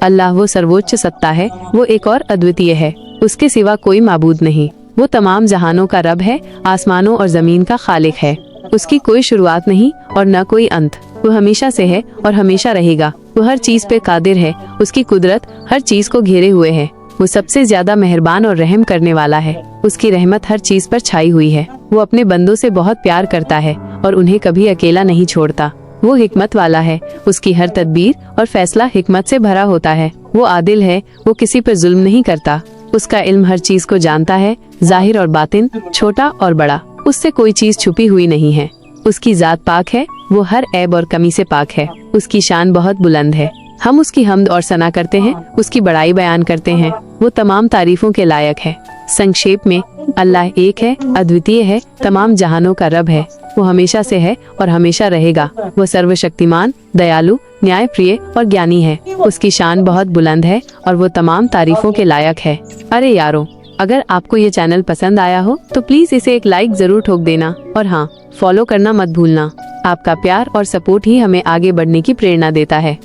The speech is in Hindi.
अल्लाह वो सर्वोच्च सत्ता है, वो एक और अद्वितीय है, उसके सिवा कोई माबूद नहीं। वो तमाम जहानों का रब है, आसमानों और जमीन का खालिक है। उसकी कोई शुरुआत नहीं और न कोई अंत। वो हमेशा से है और हमेशा रहेगा। वो हर चीज पे कादिर है, उसकी कुदरत हर चीज को घेरे हुए है। वो सबसे ज्यादा मेहरबान और रहम करने वाला है। उसकी रहमत हर चीज पर छाई हुई है। वो अपने बंदों से बहुत प्यार करता है और उन्हें कभी अकेला नहीं छोड़ता। वो हिकमत वाला है, उसकी हर तदबीर और फैसला हिकमत से भरा होता है। वो आदिल है, वो किसी पर जुल्म नहीं करता। उसका इल्म हर चीज को जानता है, जाहिर और बातिन, छोटा और बड़ा। उससे कोई चीज छुपी हुई नहीं है। उसकी जात पाक है, वो हर ऐब और कमी से पाक है। उसकी शान बहुत बुलंद है। हम उसकी हम्द और सना करते हैं, उसकी बड़ाई बयान करते हैं। वो तमाम तारीफों के लायक है। संक्षेप में, अल्लाह एक है, अद्वितीय है, तमाम जहानों का रब है। वो हमेशा से है और हमेशा रहेगा। वो सर्वशक्तिमान, दयालु, न्याय प्रिय और ज्ञानी है। उसकी शान बहुत बुलंद है और वो तमाम तारीफों के लायक है। अरे यारों, अगर आपको ये चैनल पसंद आया हो तो प्लीज इसे एक लाइक जरूर ठोक देना और हाँ, फॉलो करना मत भूलना। आपका प्यार और सपोर्ट ही हमें आगे बढ़ने की प्रेरणा देता है।